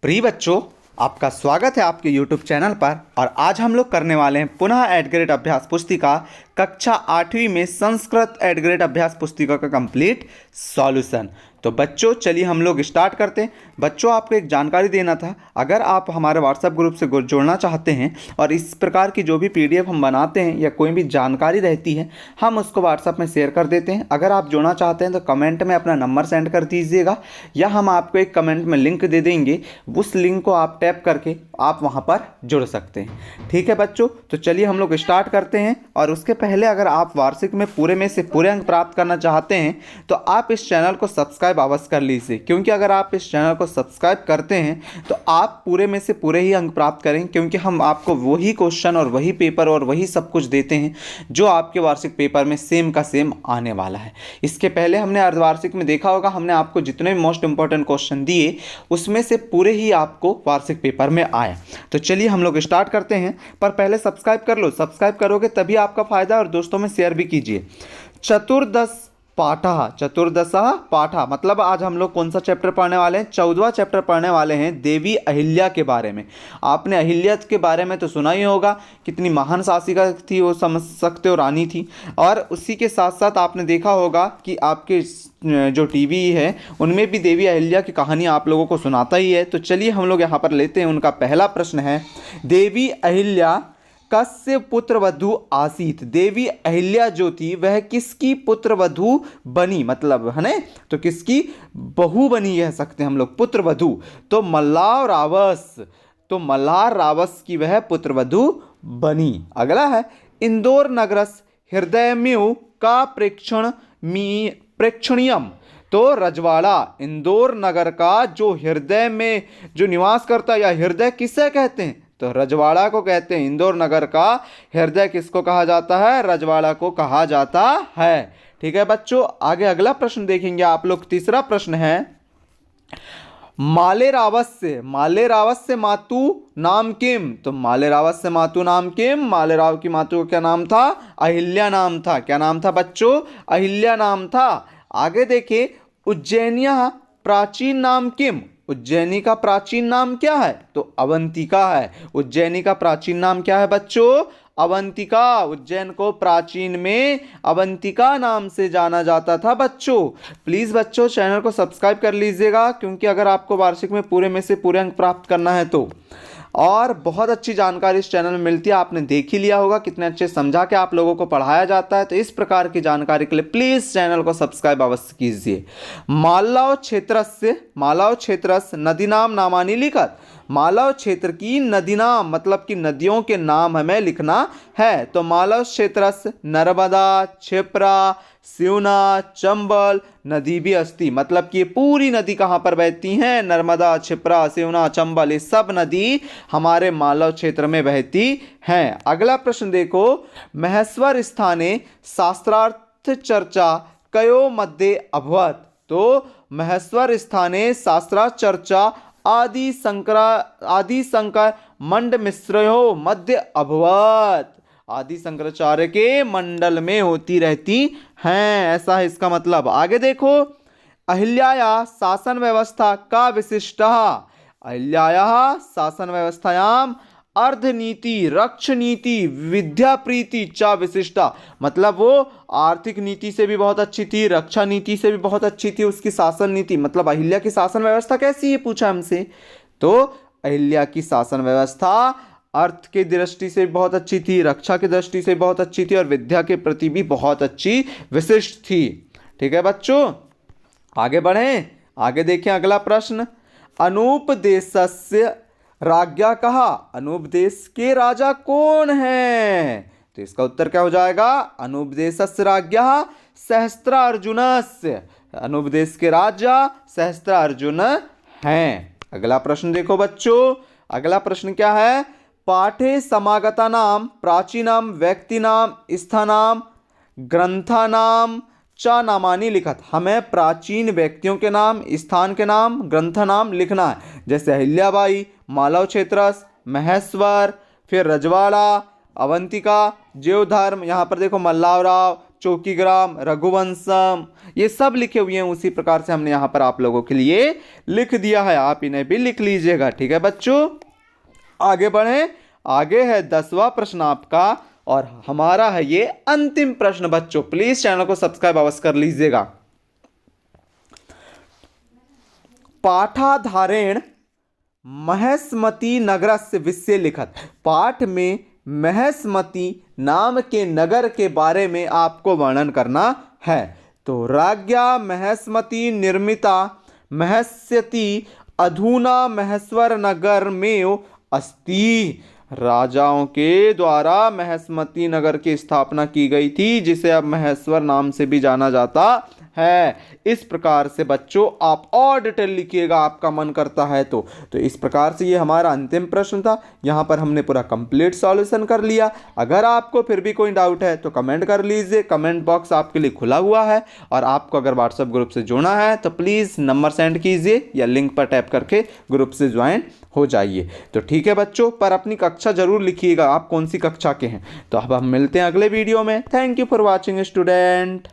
प्रिय बच्चों, आपका स्वागत है आपके YouTube चैनल पर। और आज हम लोग करने वाले हैं पुनः एड ग्रेड अभ्यास पुस्तिका कक्षा 8वीं में संस्कृत एड ग्रेड अभ्यास पुस्तिका का कंप्लीट सॉल्यूशन। तो बच्चों चलिए हम लोग स्टार्ट करते हैं। बच्चों आपको एक जानकारी देना था, अगर आप हमारे व्हाट्सएप ग्रुप से जुड़ना चाहते हैं और इस प्रकार की जो भी PDF हम बनाते हैं या कोई भी जानकारी रहती है हम उसको व्हाट्सएप में शेयर कर देते हैं। अगर आप जुड़ना चाहते हैं तो कमेंट में अपना नंबर सेंड कर दीजिएगा या हम आपको एक कमेंट में लिंक दे देंगे, उस लिंक को आप टैप करके आप वहां पर जुड़ सकते हैं। ठीक है बच्चों, तो चलिए हम लोग स्टार्ट करते हैं। और उसके पहले अगर आप वार्षिक में पूरे में से पूरे अंक प्राप्त करना चाहते हैं तो आप इस चैनल को सब्सक्राइब अवश्य कर लीजिए, क्योंकि अगर आप इस चैनल को सब्सक्राइब करते हैं तो आप पूरे में से पूरे ही अंक प्राप्त करेंगे, क्योंकि हम आपको वही क्वेश्चन और वही पेपर और वही सब कुछ देते हैं जो आपके वार्षिक पेपर में सेम का सेम आने वाला है। इसके पहले हमने अर्धवार्षिक में देखा होगा, हमने आपको जितने भी मोस्ट इंपॉर्टेंट क्वेश्चन दिए उसमें से पूरे ही आपको वार्षिक पेपर में आए। तो चलिए हम लोग स्टार्ट करते हैं, पर पहले सब्सक्राइब कर लो। सब्सक्राइब करोगे तभी आपका फायदा, और दोस्तों में शेयर भी कीजिए। चतुर्दश पाठा मतलब आज हम लोग कौन सा चैप्टर पढ़ने वाले हैं? 14वां चैप्टर पढ़ने वाले हैं, देवी अहिल्या के बारे में। आपने अहिल्या के बारे में तो सुना ही होगा, कितनी महान शासिका थी, वो समझ सकते हो, रानी थी। और उसी के साथ साथ आपने देखा होगा कि आपके जो टीवी है उनमें भी देवी अहिल्या की कहानी आप लोगों को सुनाता ही है। तो चलिए हम लोग यहाँ पर लेते हैं। उनका पहला प्रश्न है, देवी अहिल्या कस्य पुत्रवधू आसीत? देवी अहिल्या जो थी वह किसकी पुत्रवधू बनी, मतलब है ना, तो किसकी बहू बनी कह सकते हैं हम लोग, पुत्रवधू। तो मल्हार रावस की वह पुत्रवधू बनी। अगला है, इंदौर नगरस हृदयमेव का प्रेक्षणीयम। तो रजवाड़ा, इंदौर नगर का जो हृदय में जो निवास करता है, या हृदय किसे कहते हैं? तो रजवाड़ा को कहते हैं। इंदौर नगर का हृदय किसको कहा जाता है? रजवाड़ा को कहा जाता है। ठीक है बच्चों, आगे अगला प्रश्न देखेंगे आप लोग। तीसरा प्रश्न है, मालेरावस से मातु नाम किम? तो मालेरावस से मातु नाम किम? मालेराव की मातु का क्या नाम था? अहिल्या नाम था। क्या नाम था बच्चों? अहिल्या नाम था। आगे देखिए, उज्जैनिया प्राचीन नाम किम? उज्जैनी का प्राचीन नाम क्या है? तो अवंतिका है। उज्जैनी का प्राचीन नाम क्या है बच्चों? अवंतिका। उज्जैन को प्राचीन में अवंतिका नाम से जाना जाता था बच्चों। प्लीज़ बच्चों चैनल को सब्सक्राइब कर लीजिएगा, क्योंकि अगर आपको वार्षिक में पूरे में से पूरे अंक प्राप्त करना है तो। और बहुत अच्छी जानकारी इस चैनल में मिलती है, आपने देख ही लिया होगा कितने अच्छे समझा के आप लोगों को पढ़ाया जाता है। तो इस प्रकार की जानकारी के लिए प्लीज़ चैनल को सब्सक्राइब अवश्य कीजिए। मालव क्षेत्रस्य नदीनाम नामानि लिखत। मालव क्षेत्र की नदी नाम मतलब कि नदियों के नाम हमें लिखना है। तो मालव क्षेत्रस्य नर्मदा, क्षिप्रा, सिवना, चंबल नदी भी अस्ति, मतलब कि ये पूरी नदी कहाँ पर बहती हैं? नर्मदा, क्षिप्रा, सिवना, चंबल, ये सब नदी हमारे मालव क्षेत्र में बहती हैं। अगला प्रश्न देखो, महेश्वर स्थाने शास्त्रार्थ चर्चा कयो मध्ये अभवत? तो महेश्वर स्थाने शास्त्रार्थ चर्चा आदि शंकर मंड मिश्रयो मध्य अभवत। आदि शंकराचार्य के मंडल में होती रहती हैं, ऐसा है इसका मतलब। आगे देखो, अहिल्याया शासन व्यवस्था का विशिष्ट। अहिल्याया शासन व्यवस्थायाम अर्धनीति, रक्षनीति, विद्या प्रीति च विशिष्टा, मतलब वो आर्थिक नीति से भी बहुत अच्छी थी, रक्षा नीति से भी बहुत अच्छी थी उसकी शासन नीति। मतलब अहिल्या की शासन व्यवस्था कैसी है पूछा हमसे, तो अहिल्या की शासन व्यवस्था अर्थ की दृष्टि से बहुत अच्छी थी, रक्षा की दृष्टि से बहुत अच्छी थी, और विद्या के प्रति भी बहुत अच्छी विशिष्ट थी। ठीक है बच्चों, आगे बढ़ें। आगे देखें अगला प्रश्न, अनूपदेशस्य राज्ञा कहा? अनूपदेश के राजा कौन है? तो इसका उत्तर क्या हो जाएगा? अनूपदेशस्य राज्ञा सहस्त्रार्जुनस्य। अनूपदेश के राजा सहस्त्रार्जुन हैं। अगला प्रश्न देखो बच्चों, अगला प्रश्न क्या है, पाठे समागता नाम प्राचीनाम व्यक्तिनाम स्थानाम ग्रंथानाम च नामानि लिखत। हमें प्राचीन व्यक्तियों के नाम, स्थान के नाम, ग्रंथ नाम लिखना है। जैसे अहिल्याबाई, मालव क्षेत्रस, महेश्वर, फिर रजवाड़ा, अवंतिका, जीवधर्म, यहाँ पर देखो मल्लाव राव, चौकीग्राम, रघुवंशम, ये सब लिखे हुए हैं। उसी प्रकार से हमने यहाँ पर आप लोगों के लिए लिख दिया है, आप इन्हें भी लिख लीजिएगा। ठीक है बच्चों, आगे बढ़ें। आगे है 10वां प्रश्न आपका, और हमारा है ये अंतिम प्रश्न। बच्चों प्लीज चैनल को सब्सक्राइब अवश्य कर लीजिएगा। पाठाधारेण महेशमती नगरस्य विषय लिखत। पाठ में महेशमती नाम के नगर के बारे में आपको वर्णन करना है। तो राज्ञा महेशमती निर्मिता महेश्यति अधुना महेश्वर नगर में अस्ति। राजाओं के द्वारा महेशमती नगर की स्थापना की गई थी, जिसे अब महेश्वर नाम से भी जाना जाता है। इस प्रकार से बच्चों आप और डिटेल लिखिएगा, आपका मन करता है तो इस प्रकार से ये हमारा अंतिम प्रश्न था। यहाँ पर हमने पूरा कंप्लीट सॉल्यूशन कर लिया। अगर आपको फिर भी कोई डाउट है तो कमेंट कर लीजिए, कमेंट बॉक्स आपके लिए खुला हुआ है। और आपको अगर व्हाट्सएप ग्रुप से जुड़ना है तो प्लीज़ नंबर सेंड कीजिए या लिंक पर टैप करके ग्रुप से ज्वाइन हो जाइए। तो ठीक है बच्चों, पर अपनी कक्षा जरूर लिखिएगा, आप कौन सी कक्षा के हैं। तो अब हम मिलते हैं अगले वीडियो में। Thank you for watching student.